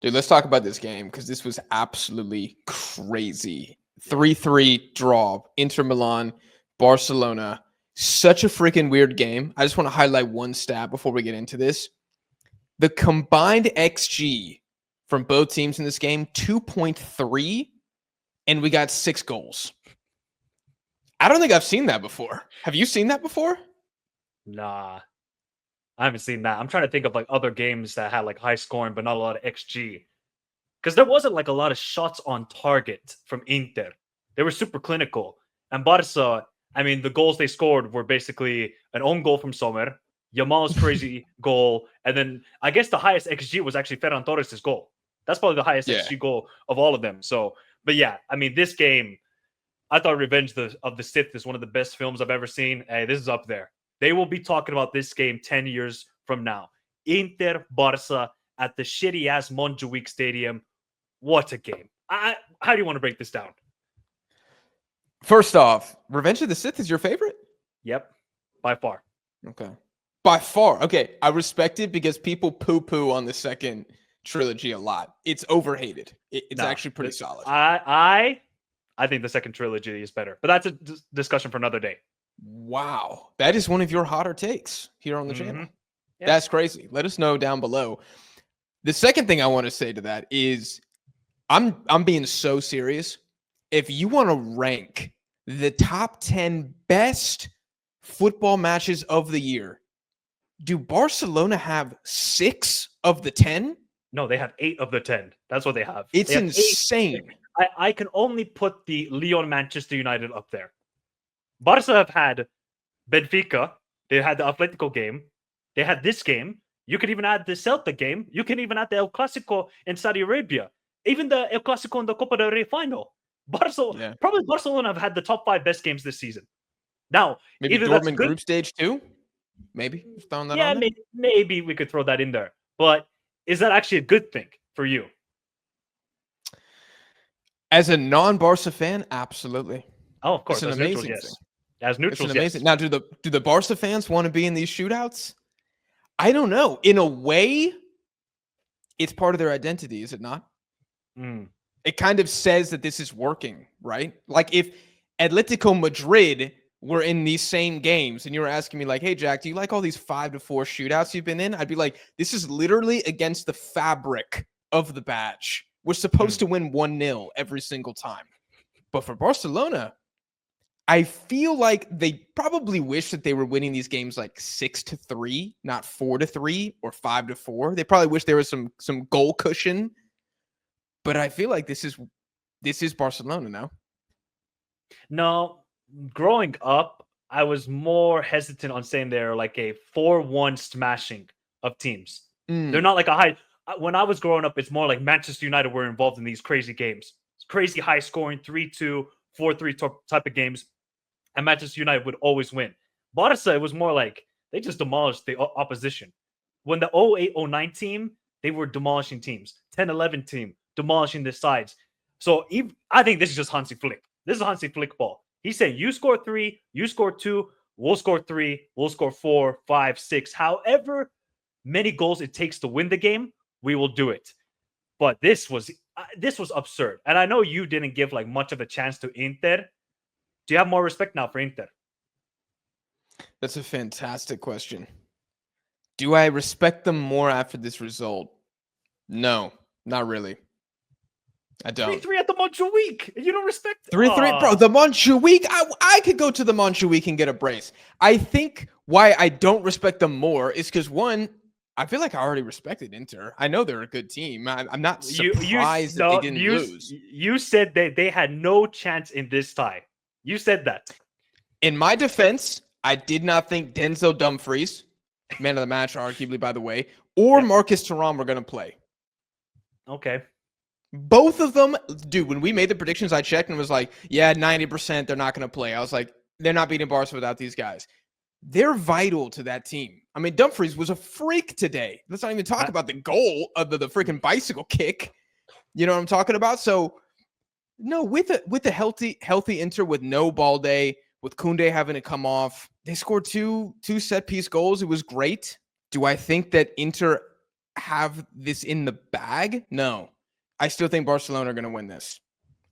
Dude, let's talk about this game because this was absolutely crazy. 3-3 draw, Inter Milan, Barcelona. Such a freaking weird game. I just want to highlight one stat before we get into this. The combined XG from both teams in this game, 2.3, and we got 6 goals. I don't think I've seen that before. Have you seen that before? Nah, I haven't seen that. I'm trying to think of like other games that had like high scoring, but not a lot of XG. Because there wasn't like a lot of shots on target from Inter. They were super clinical. And Barca, I mean, the goals they scored were basically an own goal from Sommer, Yamal's crazy goal, and then I guess the highest XG was actually Ferran Torres' goal. That's probably the highest XG goal of all of them. So, but yeah, I mean, this game, I thought Revenge of the Sith is one of the best films I've ever seen. Hey, this is up there. They will be talking about this game 10 years from now. Inter Barca at the shitty-ass Montjuic Stadium. What a game. How do you want to break this down? First off, Revenge of the Sith is your favorite? Yep, by far. Okay. By far. Okay, I respect it because people poo-poo on the second trilogy a lot. It's overhated. It's actually pretty solid. I think the second trilogy is better, but that's a discussion for another day. Wow. That is one of your hotter takes here on the channel. Yeah. That's crazy. Let us know down below. The second thing I want to say to that is I'm being so serious. If you want to rank the top 10 best football matches of the year, do Barcelona have 6 of the 10? No, they have 8 of the 10. That's what they have. It's insane. I can only put the Lyon-Manchester United up there. Barca have had Benfica. They had the Atletico game. They had this game. You could even add the Celta game. You can even add the El Clasico in Saudi Arabia. Even the El Clasico in the Copa del Rey final. Probably Barcelona have had the top 5 best games this season. Now, maybe Dortmund group stage too? Maybe throwing that on there? Maybe we could throw that in there. But is that actually a good thing for you? As a non-Barca fan, absolutely. Oh, of course. It's an amazing thing. As neutrals, yes. Now, do the Barca fans want to be in these shootouts? I don't know. In a way, it's part of their identity, is it not? It kind of says that this is working, right? Like if Atletico Madrid were in these same games and you were asking me like, hey, Jack, do you like all these 5-4 shootouts you've been in? I'd be like, this is literally against the fabric of the badge. We're supposed to win 1-0 every single time. But for Barcelona, I feel like they probably wish that they were winning these games like 6-3, not 4-3 or 5-4. They probably wish there was some goal cushion. But I feel like this is Barcelona now. No, growing up, I was more hesitant on saying they're like a 4-1 smashing of teams. They're not like a high. When I was growing up, it's more like Manchester United were involved in these crazy games. It's crazy high scoring, 3-2, 4-3 type of games. And Manchester United would always win. Barca, it was more like they just demolished the opposition. When the 08-09 team, they were demolishing teams. 10-11 team, demolishing the sides. So I think this is just Hansi Flick. This is Hansi Flick ball. He's saying you score 3, you score 2, we'll score 3, we'll score 4, 5, 6. However many goals it takes to win the game, we will do it. But this was absurd. And I know you didn't give like much of a chance to Inter. Do you have more respect now for Inter? That's a fantastic question. Do I respect them more after this result? No, not really. I don't. 3-3 at the Montjuic. You don't respect it? 3-3, bro. The Montjuic. I could go to the Montjuic and get a brace. I think why I don't respect them more is because, one, I feel like I already respected Inter. I know they're a good team. I'm not surprised that they didn't lose. You said that they had no chance in this tie. You said that. In my defense, I did not think Denzel Dumfries, man of the match, arguably, by the way, or Marcus Thuram were going to play. Okay. Both of them, dude, when we made the predictions, I checked and was like, yeah, 90% they're not going to play. I was like, they're not beating Barca without these guys. They're vital to that team. I mean, Dumfries was a freak today. Let's not even talk about the goal of the freaking bicycle kick. You know what I'm talking about? So, no, with a healthy Inter with no Balde, with Koundé having to come off, they scored two set-piece goals. It was great. Do I think that Inter have this in the bag? No. I still think Barcelona are going to win this.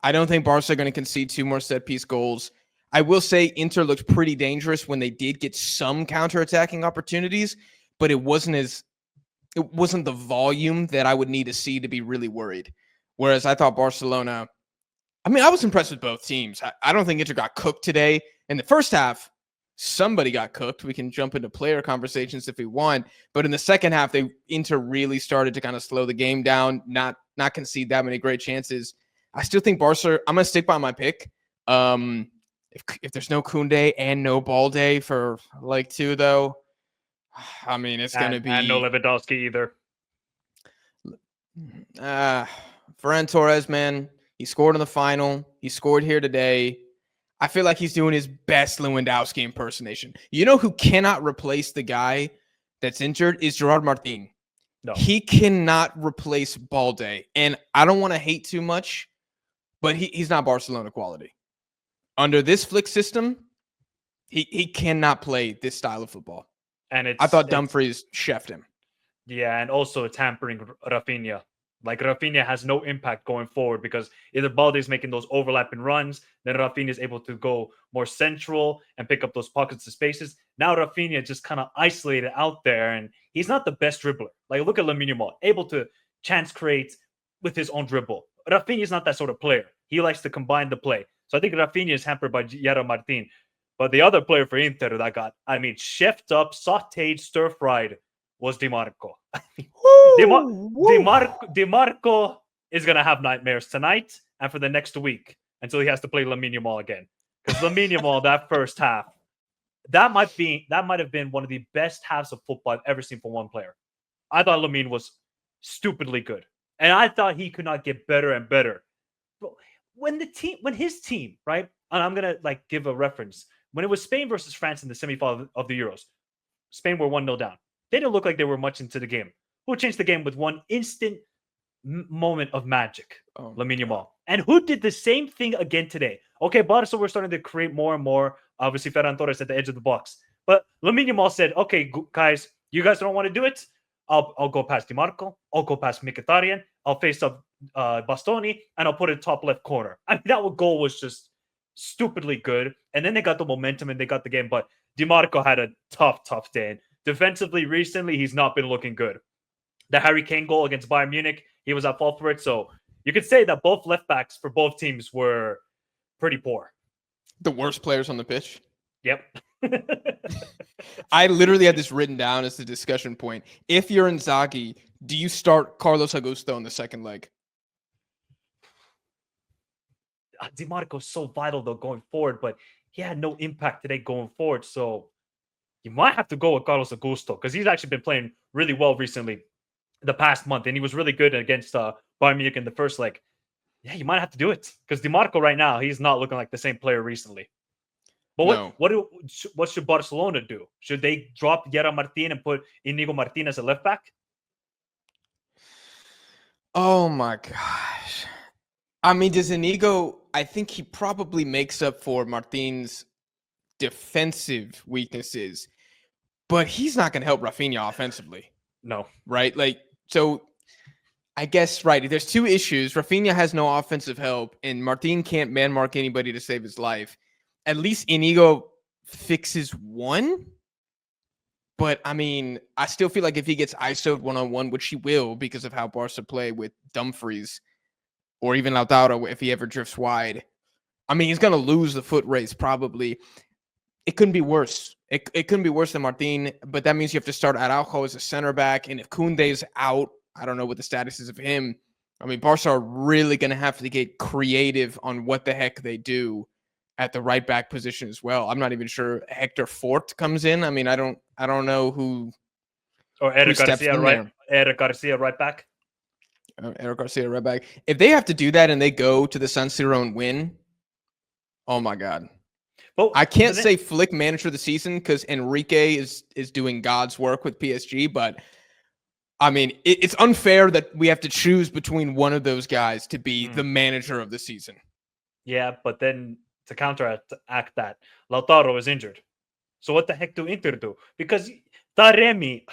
I don't think Barca are going to concede 2 more set-piece goals. I will say Inter looked pretty dangerous when they did get some counterattacking opportunities, but it wasn't the volume that I would need to see to be really worried. Whereas I thought Barcelona, I mean, I was impressed with both teams. I don't think Inter got cooked today. In the first half, somebody got cooked. We can jump into player conversations if we want. But in the second half, Inter really started to kind of slow the game down, not concede that many great chances. I still think Barca, I'm going to stick by my pick. If there's no Koundé and no Balde for leg 2, though, I mean, it's going to be... And no Lewandowski either. Ferran Torres, man, he scored in the final. He scored here today. I feel like he's doing his best Lewandowski impersonation. You know who cannot replace the guy that's injured is Gerard Martin. No. He cannot replace Balde. And I don't want to hate too much, but he's not Barcelona quality. Under this Flick system, he cannot play this style of football. And I thought Dumfries chefed him. Yeah, and also it's hampering Rafinha. Like, Rafinha has no impact going forward because either Balde is making those overlapping runs, then Rafinha is able to go more central and pick up those pockets of spaces. Now Rafinha just kind of isolated out there, and he's not the best dribbler. Like, look at Lamine Yamal, able to chance create with his own dribble. Rafinha is not that sort of player. He likes to combine the play. So I think Rafinha is hampered by Yara Martin. But the other player for Inter that got, chefed up, sauteed, stir-fried was Dimarco. Dimarco is going to have nightmares tonight and for the next week until he has to play Lamine Yamal again. Because Lamine Yamal, that first half, that might have been one of the best halves of football I've ever seen for one player. I thought Lamine was stupidly good. And I thought he could not get better and better. When his team, right? And I'm going to give a reference. When it was Spain versus France in the semifinal of the Euros, Spain were 1-0 down. They didn't look like they were much into the game. Who changed the game with one instant moment of magic? Lamine Yamal. And who did the same thing again today? Okay, Barca were starting to create more and more. Obviously, Ferran Torres at the edge of the box. But Lamine Yamal said, okay, guys, you guys don't want to do it? I'll go past Dimarco. I'll go past Mkhitaryan. I'll face up Bastoni, and I'll put it top left corner. I mean, that goal was just stupidly good. And then they got the momentum and they got the game. But Dimarco had a tough day. Defensively, recently, he's not been looking good. The Harry Kane goal against Bayern Munich, he was at fault for it. So you could say that both left backs for both teams were pretty poor. The worst players on the pitch? Yep. I literally had this written down as the discussion point. If you're Inzaghi, do you start Carlos Augusto in the second leg? Dimarco's so vital, though, going forward, but he had no impact today going forward. So you might have to go with Carlos Augusto because he's actually been playing really well recently the past month, and he was really good against Bayern Munich in the first leg. Yeah, you might have to do it because Dimarco right now, he's not looking like the same player recently. But what should Barcelona do? Should they drop Yara Martin and put Inigo Martinez as a left back? Oh my gosh. I mean, does Inigo, I think he probably makes up for Martin's defensive weaknesses, but he's not going to help Rafinha offensively. No. Right? So I guess, right, there's two issues. Rafinha has no offensive help, and Martin can't man mark anybody to save his life. At least Inigo fixes one. But, I mean, I still feel like if he gets ISO'd one-on-one, which he will because of how Barca play with Dumfries or even Lautaro if he ever drifts wide, I mean, he's going to lose the foot race probably. It couldn't be worse. It couldn't be worse than Martin, but that means you have to start Araujo as a center back. And if Koundé's out, I don't know what the status is of him. I mean, Barca are really going to have to get creative on what the heck they do at the right back position as well. I'm not even sure Hector Fort comes in. I mean, I don't know who. Or Eric Garcia, right? Eric Garcia, right back. Eric Garcia, right back. If they have to do that and they go to the San Siro and win, oh my God. Well, I can't say Flick manager of the season because Enrique is doing God's work with PSG, but I mean, it's unfair that we have to choose between one of those guys to be the manager of the season. Yeah, but then to counteract that, Lautaro is injured. So what the heck do Inter do? Because Taremi,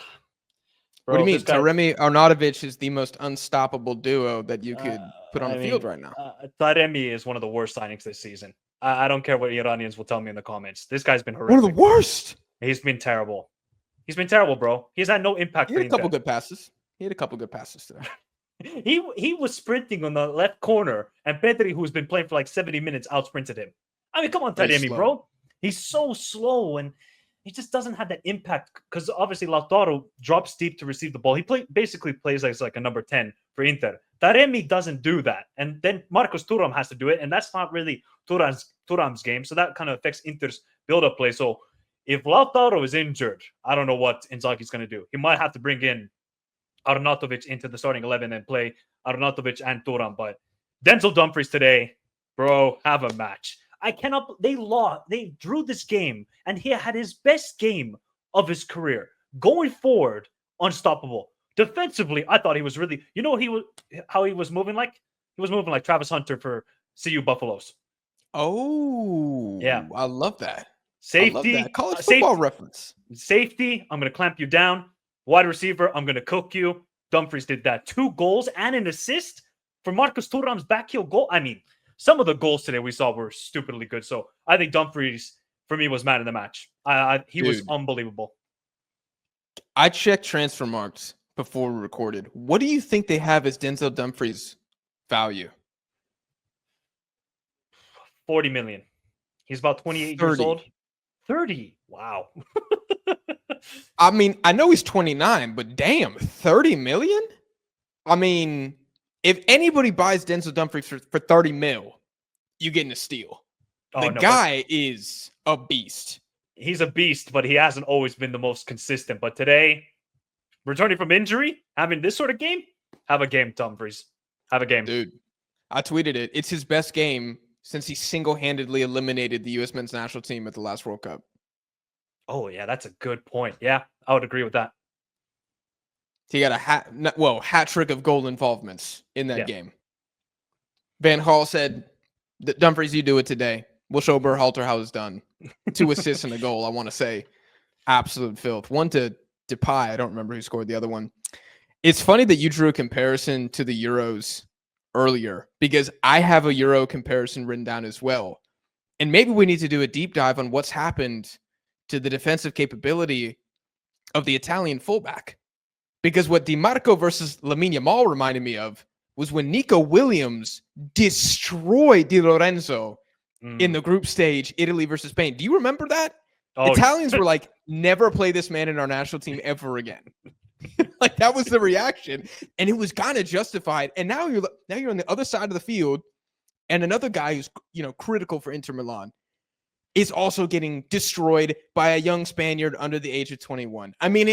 What do you bro. mean? This guy. Taremi Arnautovic is the most unstoppable duo that you could put on the field right now. Taremi is one of the worst signings this season. I don't care what Iranians will tell me in the comments. This guy's been One of horrific. the worst. He's been terrible. He's been terrible, bro. He's had no impact. He had a couple good passes. Today. He was sprinting on the left corner, and Pedri, who's been playing for like 70 minutes, out sprinted him. I mean, come on, Taremi, bro. He's so slow, and he just doesn't have that impact because obviously Lautaro drops deep to receive the ball. He basically plays as like a number 10 for Inter. Taremi doesn't do that, and then Marcos Thuram has to do it, and that's not really Thuram's game. So that kind of affects Inter's build-up play. So if Lautaro is injured, I don't know what Inzaghi's going to do. He might have to bring in Arnautovic into the starting 11 and play Arnautovic and Thuram. But Denzel Dumfries today, bro, have a match. I cannot. They lost. They drew this game, and he had his best game of his career. Going forward, unstoppable. Defensively, I thought he was really. You know how he was moving like? He was moving like Travis Hunter for CU Buffaloes. Oh, yeah, I love that. Safety, I love that. College football reference. Safety, I'm going to clamp you down. Wide receiver, I'm going to cook you. Dumfries did that. 2 goals and an assist for Marcus Thuram's backheel goal. I mean, some of the goals today we saw were stupidly good. So I think Dumfries, for me, was man of the match. He was unbelievable. I checked transfer marks before we recorded. What do you think they have as Denzel Dumfries' value? 40 million. He's about 28 years old. 30. Wow. I mean, I know he's 29, but damn, 30 million? I mean, if anybody buys Denzel Dumfries for 30 mil, you're getting a steal. The guy is a beast. He's a beast, but he hasn't always been the most consistent. But today, returning from injury, having this sort of game, have a game, Dumfries. Have a game. Dude, I tweeted it. It's his best game since he single-handedly eliminated the U.S. men's national team at the last World Cup. Oh, yeah, that's a good point. Yeah, I would agree with that. He got a hat trick of goal involvements in that game. Van Gaal said, Dumfries, you do it today. We'll show Berhalter how it's done. 2 assists and a goal, I want to say. Absolute filth. One to Depay. I don't remember who scored the other one. It's funny that you drew a comparison to the Euros earlier because I have a Euro comparison written down as well. And maybe we need to do a deep dive on what's happened to the defensive capability of the Italian fullback. Because what Dimarco versus Lamine Yamal reminded me of was when Nico Williams destroyed Di Lorenzo in the group stage, Italy versus Spain. Do you remember that? Oh, Italians were like, never play this man in our national team ever again. Like that was the reaction. And it was kind of justified. And now you're on the other side of the field, and another guy who's critical for Inter Milan is also getting destroyed by a young Spaniard under the age of 21. I mean,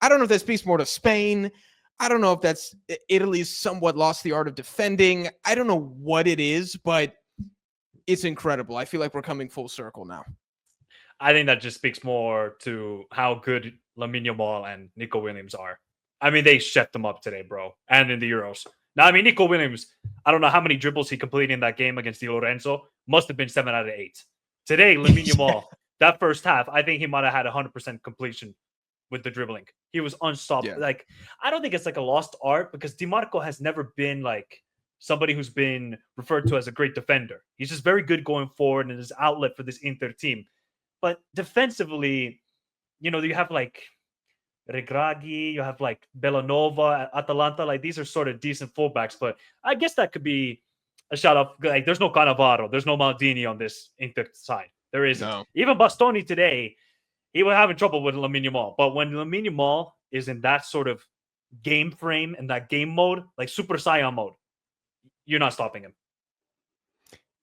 I don't know if that speaks more to Spain. I don't know if that's Italy's somewhat lost the art of defending. I don't know what it is, but it's incredible. I feel like we're coming full circle now. I think that just speaks more to how good Lamine Yamal and Nico Williams are. I mean, they shut them up today, bro, and in the Euros. Now, I mean, Nico Williams, I don't know how many dribbles he completed in that game against Di Lorenzo. Must have been 7 out of 8. Today, Lamine Yamal, that first half, I think he might have had 100% completion with the dribbling. He was unstoppable. Yeah. Like, I don't think it's like a lost art because Dimarco has never been like somebody who's been referred to as a great defender. He's just very good going forward and his outlet for this Inter team. But defensively, you have like Regragui, you have like Bellanova, Atalanta. Like these are sort of decent fullbacks, but I guess that could be a shout out. Like there's no Cannavaro, there's no Maldini on this Inter side. There isn't. No. Even Bastoni today, he was having trouble with Lamine Yamal. But when Lamine Yamal is in that sort of game frame and that game mode, like Super Saiyan mode, you're not stopping him.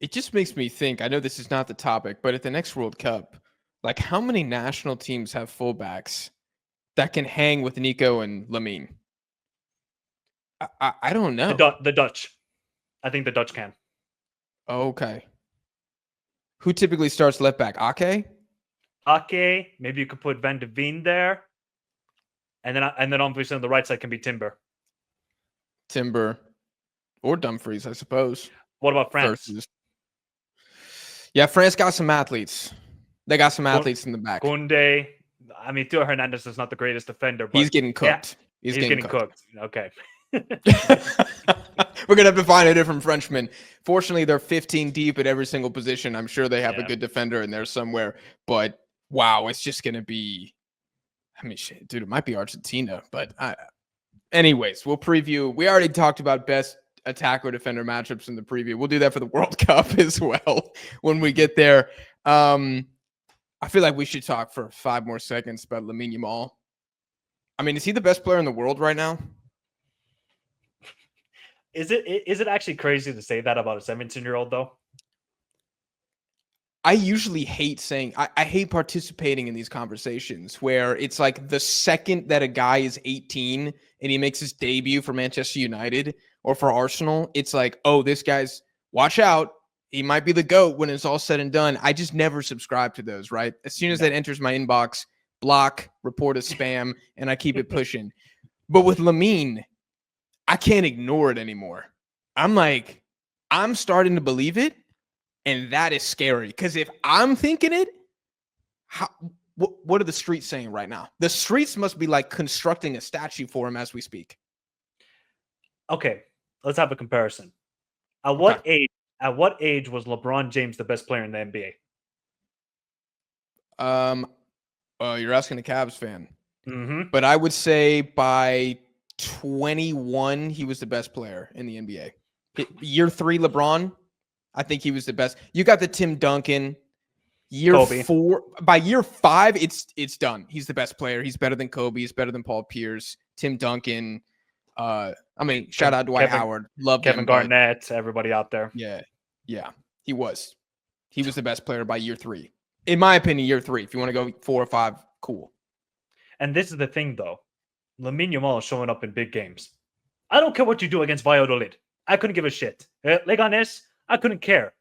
It just makes me think, I know this is not the topic, but at the next World Cup, like how many national teams have fullbacks that can hang with Nico and Lamine? I don't know. The Dutch. I think the Dutch can. Okay. Who typically starts left back? Ake? Ake. Maybe you could put Van de Ven there. And then obviously on the right side can be Timber. Or Dumfries, I suppose. What about France? Yeah, France got some athletes. They got some athletes in the back. Koundé. I mean, Theo Hernandez is not the greatest defender, but he's getting cooked. He's getting cooked. cooked. Okay. We're going to have to find a different Frenchman. Fortunately, they're 15 deep at every single position. I'm sure they have a good defender in there somewhere. But, wow, it's just going to be – I mean, shit, dude, it might be Argentina. But, anyways, we'll preview. We already talked about best attacker-defender matchups in the preview. We'll do that for the World Cup as well when we get there. I feel like we should talk for 5 more seconds about Lamine Yamal. I mean, is he the best player in the world right now? Is it actually crazy to say that about a 17-year-old though? I usually hate saying I hate participating in these conversations where it's like the second that a guy is 18 and he makes his debut for Manchester United or for Arsenal, it's like, oh, this guy's watch out. He might be the GOAT when it's all said and done. I just never subscribe to those, right? As soon as that enters my inbox, block, report as spam, and I keep it pushing. But with Lamine, I can't ignore it anymore. I'm starting to believe it, and that is scary. Because if I'm thinking it, what are the streets saying right now? The streets must be like constructing a statue for him as we speak. Okay, let's have a comparison. At what age was LeBron James the best player in the NBA? You're asking a Cavs fan. Mm-hmm. But I would say by 21, he was the best player in the NBA. Year 3, LeBron, I think he was the best. You got the Tim Duncan. Year Kobe. 4, by year 5, it's done. He's the best player. He's better than Kobe. He's better than Paul Pierce, Tim Duncan. Shout out Dwight Howard. Love Kevin Garnett, everybody out there. Yeah, he was. He was the best player by year 3. In my opinion, year 3. If you want to go 4 or 5, cool. And this is the thing, though. Lamine Yamal is showing up in big games. I don't care what you do against Valladolid. I couldn't give a shit. Leganes, I couldn't care.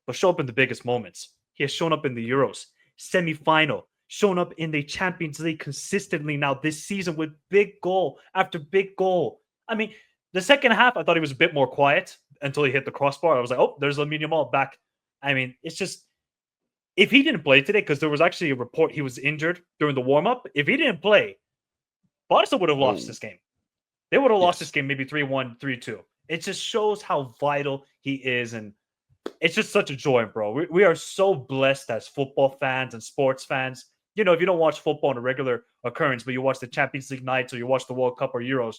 But show up in the biggest moments. He has shown up in the Euros, semi-final, shown up in the Champions League consistently now this season with big goal after big goal. I mean, the second half, I thought he was a bit more quiet until he hit the crossbar. I was like, oh, there's Lamine Yamal back. I mean, it's just, if he didn't play today, because there was actually a report he was injured during the warm-up. If he didn't play, Barca would have lost this game. They would have lost this game maybe 3-1, 3-2. It just shows how vital he is, and it's just such a joy, bro. We are so blessed as football fans and sports fans. You know, if you don't watch football on a regular occurrence, but you watch the Champions League nights or you watch the World Cup or Euros,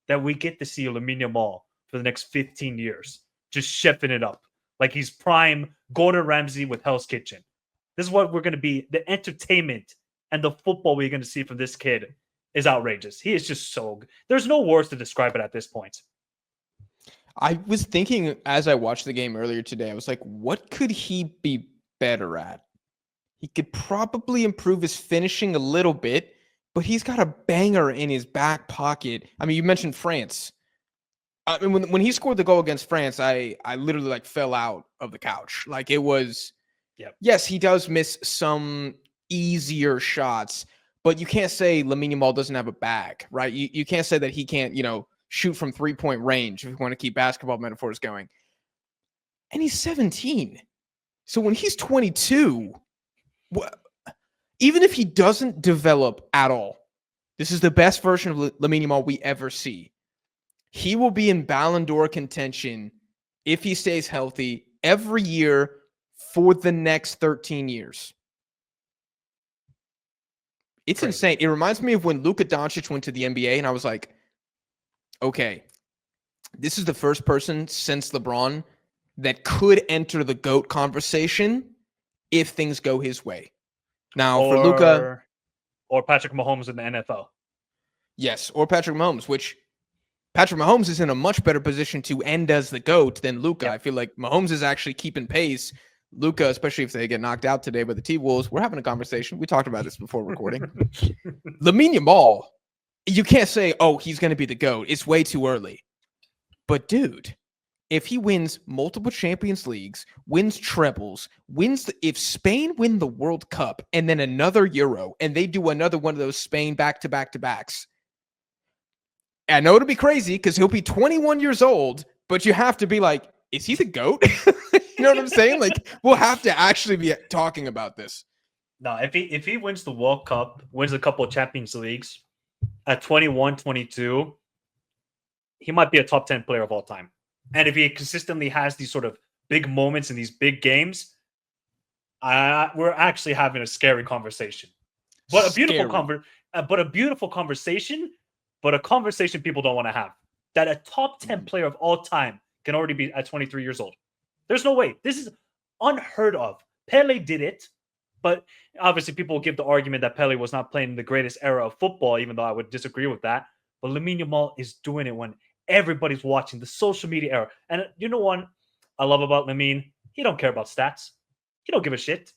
that we get to see Lamine Yamal for the next 15 years, just chefing it up. Like he's prime Gordon Ramsay with Hell's Kitchen. This is what we're going to be. The entertainment and the football we're going to see from this kid is outrageous. He is just so good. There's no words to describe it at this point. I was thinking as I watched the game earlier today, I was like, what could he be better at? He could probably improve his finishing a little bit, but he's got a banger in his back pocket. I mean, you mentioned France. I mean, when he scored the goal against France, I literally like fell out of the couch. Like it was, yes, he does miss some easier shots, but you can't say Lamine Yamal doesn't have a bag, right? You can't say that he can't, shoot from 3-point range if you want to keep basketball metaphors going. And he's 17. So when he's 22, even if he doesn't develop at all, this is the best version of Lamine Yamal we ever see. He will be in Ballon d'Or contention if he stays healthy every year for the next 13 years. It's insane. It reminds me of when Luka Doncic went to the NBA, and I was like, okay, this is the first person since LeBron that could enter the GOAT conversation if things go his way. Now, for Luka... Or Patrick Mahomes in the NFL. Yes, or Patrick Mahomes, which Patrick Mahomes is in a much better position to end as the GOAT than Luka. I feel like Mahomes is actually keeping pace. Luka, especially if they get knocked out today by the T-Wolves, we're having a conversation. We talked about this before recording. Lamine Yamal, you can't say, oh, he's going to be the GOAT. It's way too early. But, dude, if he wins multiple Champions Leagues, wins trebles, if Spain win the World Cup and then another Euro, and they do another one of those Spain back-to-back-to-backs, I know it'll be crazy because he'll be 21 years old, but you have to be like, is he the GOAT? You know what I'm saying? Like, we'll have to actually be talking about this. No, if he wins the World Cup, wins a couple of Champions Leagues, at 21, 22, he might be a top 10 player of all time. And if he consistently has these sort of big moments in these big games, we're actually having a scary conversation. But a beautiful conversation, but a conversation people don't want to have. That a top 10 player of all time can already be at 23 years old. There's no way. This is unheard of. Pele did it, but obviously people give the argument that Pele was not playing the greatest era of football, even though I would disagree with that. But Lamine Yamal is doing it when everybody's watching, the social media era. And you know what I love about Lamine? He don't care about stats. He don't give a shit.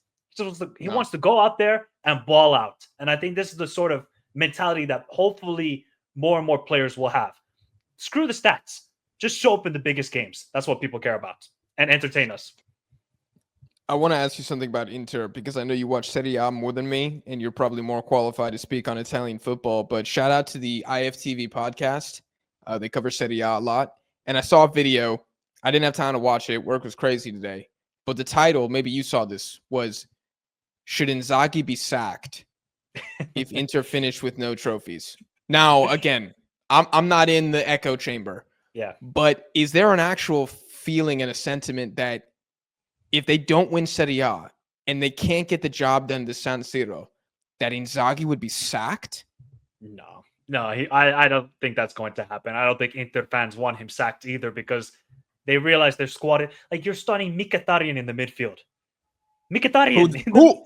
He wants to go out there and ball out. And I think this is the sort of mentality that hopefully more and more players will have. Screw the stats. Just show up in the biggest games. That's what people care about. And entertain us. I want to ask you something about Inter because I know you watch Serie A more than me, and you're probably more qualified to speak on Italian football. But shout out to the IFTV podcast. They cover Serie A lot. And I saw a video. I didn't have time to watch it. Work was crazy today. But the title, maybe you saw this, was "Should Inzaghi be sacked if Inter finish with no trophies?" Now, again, I'm not in the echo chamber. Yeah. But is there an actual feeling and a sentiment that if they don't win Serie A and they can't get the job done to San Siro, that Inzaghi would be sacked? No, I don't think that's going to happen. I don't think Inter fans want him sacked either because they realize their squad. Like you're starting Mkhitaryan in the midfield. Mkhitaryan.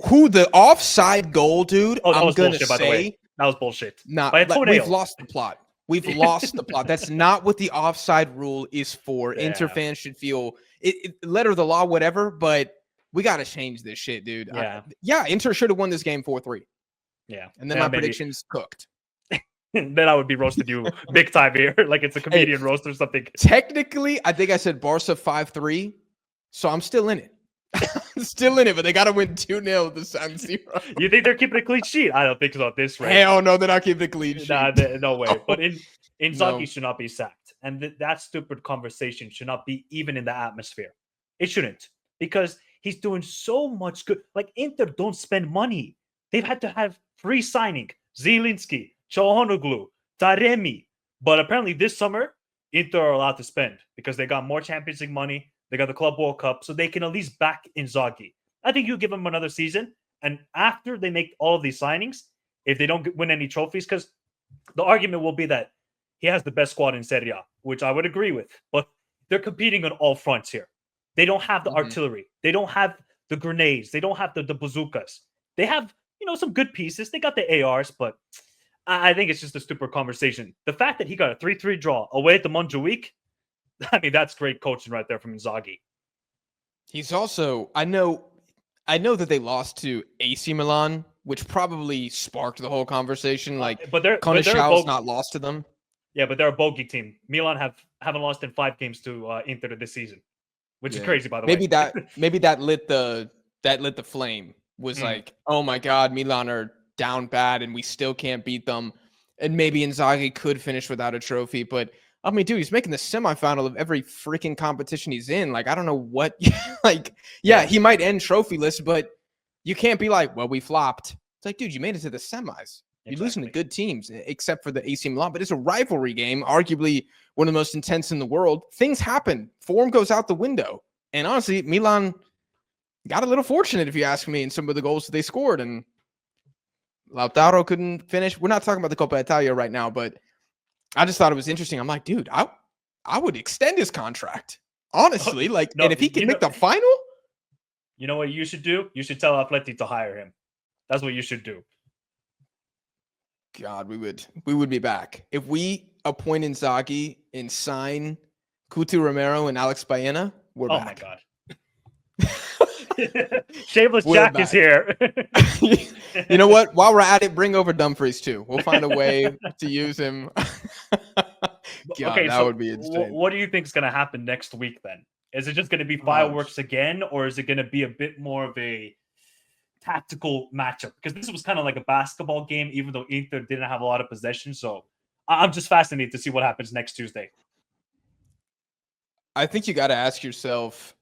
Who the offside goal, dude? Oh, that was bullshit, by the way. That was bullshit. Nah, we've lost the plot. We've lost the plot. That's not what the offside rule is for. Yeah. Inter fans should feel it letter of the law, whatever, but we got to change this shit, dude. Yeah. Inter should have won this game 4-3. Yeah. And then my predictions cooked. Then I would be roasted you big time here. Like it's a comedian roast or something. Technically, I think I said Barca 5-3. So I'm still in it. Still in it, but they got to win 2-0 to San Siro. You think they're keeping a clean sheet? I don't think so at this rate. Hell no, they're not keeping a clean sheet. No way. But Inzaghi should not be sacked. And that stupid conversation should not be even in the atmosphere. It shouldn't. Because he's doing so much good. Like, Inter don't spend money. They've had to have free signing. Zielinski, Çalhanoğlu, Taremi. But apparently this summer, Inter are allowed to spend because they got more Champions League money. They got the Club World Cup, so they can at least back Inzaghi. I think you give them another season, and after they make all of these signings, if they don't win any trophies, because the argument will be that he has the best squad in Serie A, which I would agree with, but they're competing on all fronts here. They don't have the artillery. They don't have the grenades. They don't have the bazookas. They have, some good pieces. They got the ARs, but I think it's just a stupid conversation. The fact that he got a 3-3 draw away at the Montjuic, I mean, that's great coaching right there from Inzaghi. He's also, I know that they lost to AC Milan, which probably sparked the whole conversation. But Coneccao's not lost to them. Yeah, but they're a bogey team. Milan haven't lost in 5 games to Inter this season, which is crazy, by the way. Maybe that lit the flame. Was like, oh my God, Milan are down bad and we still can't beat them. And maybe Inzaghi could finish without a trophy, but I mean, dude, he's making the semifinal of every freaking competition he's in. Like, I don't know what, he might end trophyless, but you can't be like, well, we flopped. It's like, dude, you made it to the semis. You're losing to good teams, except for the AC Milan, but it's a rivalry game, arguably one of the most intense in the world. Things happen. Form goes out the window. And honestly, Milan got a little fortunate, if you ask me, in some of the goals that they scored. And Lautaro couldn't finish. We're not talking about the Coppa Italia right now, but I just thought it was interesting. I'm like, dude, I would extend his contract. Honestly, and if he can make the final. You know what you should do? You should tell Atleti to hire him. That's what you should do. God, we would be back. If we appoint Inzaghi and sign Couto Romero and Alex Baena, we're back. Oh my God. Shameless Jack is here. You know what? While we're at it, bring over Dumfries too. We'll find a way to use him. God, that would be insane. What do you think is going to happen next week then? Is it just going to be fireworks again, or is it going to be a bit more of a tactical matchup? Because this was kind of like a basketball game, even though Inter didn't have a lot of possession. So I'm just fascinated to see what happens next Tuesday. I think you got to ask yourself,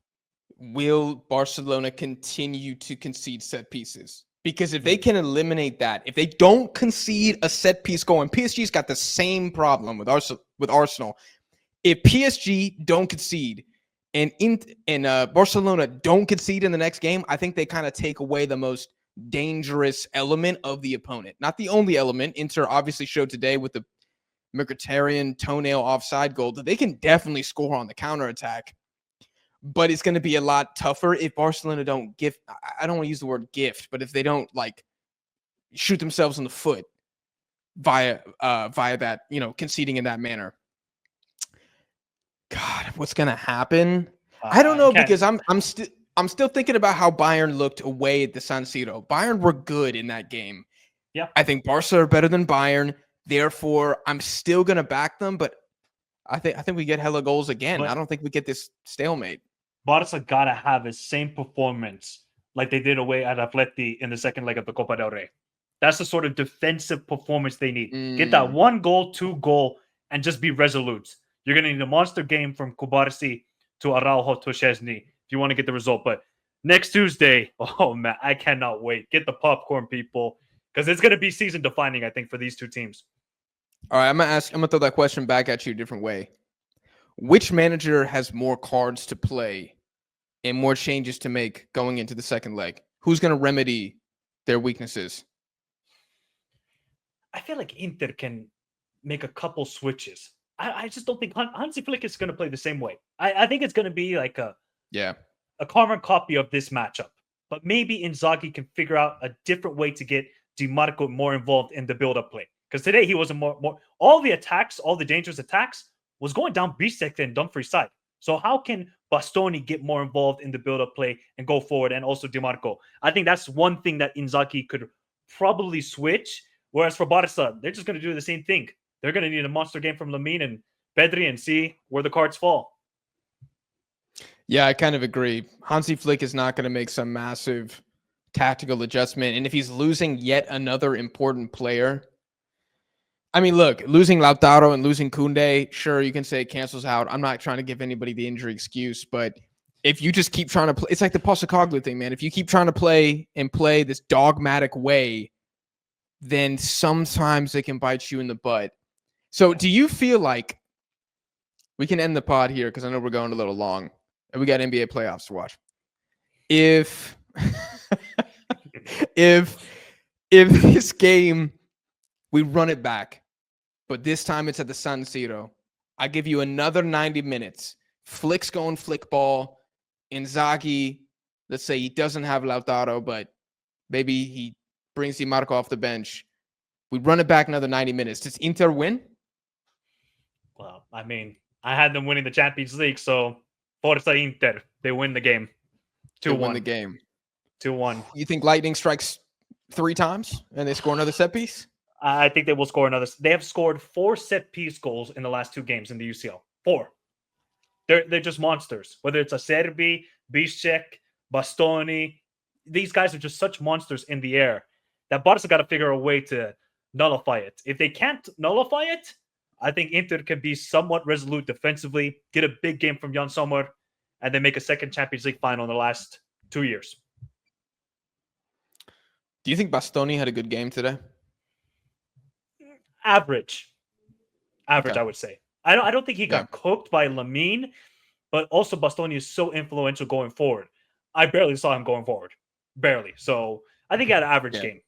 will Barcelona continue to concede set pieces? Because if they can eliminate that, if they don't concede a set piece goal, and PSG's got the same problem with Arsenal. If PSG don't concede and Barcelona don't concede in the next game, I think they kind of take away the most dangerous element of the opponent. Not the only element. Inter obviously showed today with the Mkhitaryan toenail offside goal that they can definitely score on the counterattack. But it's going to be a lot tougher if Barcelona don't gift. I don't want to use the word gift, but if they don't like shoot themselves in the foot via that, conceding in that manner. God, what's going to happen? I don't know, because I'm still thinking about how Bayern looked away at the San Siro. Bayern were good in that game. Yeah, I think Barca are better than Bayern. Therefore, I'm still going to back them, but I think we get hella goals again. I don't think we get this stalemate. Barca gotta have the same performance like they did away at Atleti in the second leg of the Copa del Rey. That's the sort of defensive performance they need. Get that 1 goal, 2 goal, and just be resolute. You're gonna need a monster game from Kubarsi to Araujo to Szczesny if you want to get the result. But next Tuesday, oh man, I cannot wait. Get the popcorn, people, because it's gonna be season defining, I think, for these two teams. All right, I'm gonna throw that question back at you a different way. Which manager has more cards to play and more changes to make going into the second leg? Who's going to remedy their weaknesses? I feel like Inter can make a couple switches. I just don't think Hansi Flick is going to play the same way. I think it's going to be like a carbon copy of this matchup. But maybe Inzaghi can figure out a different way to get Dimarco more involved in the build-up play. Because today he wasn't more all the attacks, all the dangerous attacks was going down Bisek and Dumfries' side. So how can Bastoni get more involved in the build-up play and go forward, and also Dimarco? I think that's one thing that Inzaghi could probably switch. Whereas for Barca, they're just going to do the same thing. They're going to need a monster game from Lamine and Pedri and see where the cards fall. Yeah, I kind of agree. Hansi Flick is not going to make some massive tactical adjustment. And if he's losing yet another important player, I mean, look, losing Lautaro and losing Koundé, sure, you can say it cancels out. I'm not trying to give anybody the injury excuse, but if you just keep trying to play, it's like the Postecoglou thing, man. If you keep trying to play this dogmatic way, then sometimes it can bite you in the butt. So do you feel like we can end the pod here, because I know we're going a little long, and we got NBA playoffs to watch. If this game, we run it back, but this time it's at the San Siro, I give you another 90 minutes. Flick's going flick ball. Inzaghi, let's say he doesn't have Lautaro, but maybe he brings Dimarco off the bench. We run it back another 90 minutes. Does Inter win? Well, I mean, I had them winning the Champions League, so Forza Inter, they win the game. 2-1. They win the game. 2-1. You think Lightning strikes 3 times and they score another set piece? I think they will score another. They have scored 4 set piece goals in the last 2 games in the UCL. 4. They're just monsters. Whether it's Acerbi, Bisek, Bastoni, these guys are just such monsters in the air that Barca got to figure a way to nullify it. If they can't nullify it, I think Inter can be somewhat resolute defensively, get a big game from Jan Sommer, and then make a second Champions League final in the last 2 years. Do you think Bastoni had a good game today? Average, Okay. I would say. I don't think he got cooked by Lamine, but also Bastoni is so influential going forward. I barely saw him going forward. Barely. So I think he had an average game.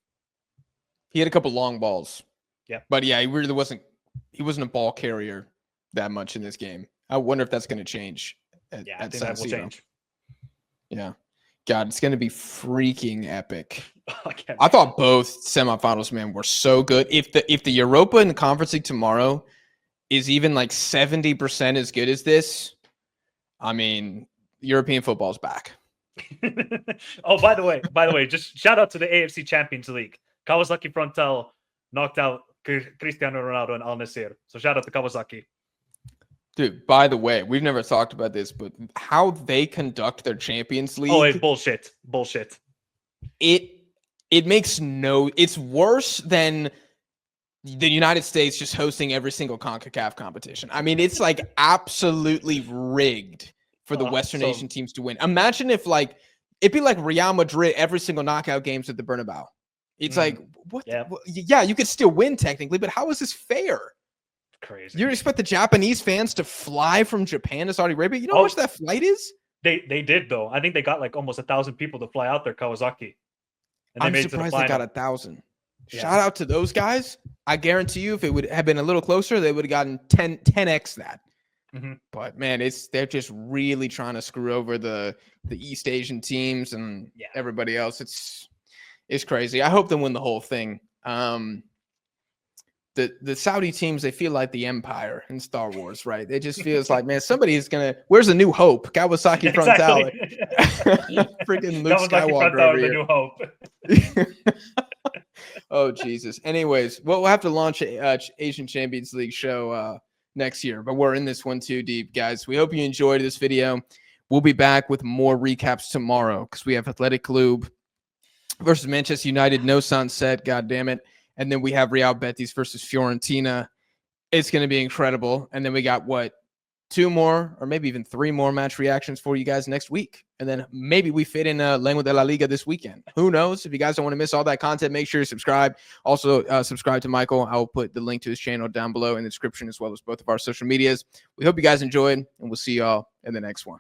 He had a couple long balls. Yeah. But yeah, he really wasn't a ball carrier that much in this game. I wonder if that's going to change. I think that will change. Yeah. God, it's going to be freaking epic. I thought both semifinals, man, were so good. If the Europa and the Conference League tomorrow is even like 70% as good as this, I mean, European football's back. Oh, by the way, just shout out to the AFC Champions League. Kawasaki Frontale knocked out Cristiano Ronaldo and Al Nassr. So shout out to Kawasaki. Dude, by the way, we've never talked about this, but how they conduct their Champions League. Oh, it's bullshit. It makes it's worse than the United States just hosting every single CONCACAF competition. I mean, it's like absolutely rigged for the Western Asian teams to win. Imagine if like It'd be like Real Madrid every single knockout games at the Bernabeu. It's like, what? Yeah. Yeah, you could still win technically, but how is this fair? Crazy. You expect the Japanese fans to fly from Japan to Saudi Arabia? You know how much that flight is? They did though. I think they got like almost 1,000 people to fly out there, Kawasaki. And I'm surprised they got 1,000. Shout out to those guys. I guarantee you, if it would have been a little closer, they would have gotten 10x that. But man, they're just really trying to screw over the East Asian teams and everybody else. It's crazy. I hope they win the whole thing. The Saudi teams, they feel like the Empire in Star Wars, right? It just feels like, man, somebody is gonna. Where's the New Hope? Kawasaki frontale. Freaking Luke Skywalker over here. The New Hope. Oh Jesus. Anyways, we'll have to launch a Asian Champions League show next year, but we're in this one too deep, guys. We hope you enjoyed this video. We'll be back with more recaps tomorrow because we have Athletic Club versus Manchester United. No sunset, god damn it. And then we have Real Betis versus Fiorentina. It's going to be incredible. And then we got, 2 more or maybe even 3 more match reactions for you guys next week. And then maybe we fit in Lengua de la Liga this weekend. Who knows? If you guys don't want to miss all that content, make sure you subscribe. Also, subscribe to Michael. I will put the link to his channel down below in the description, as well as both of our social medias. We hope you guys enjoyed, and we'll see y'all in the next one.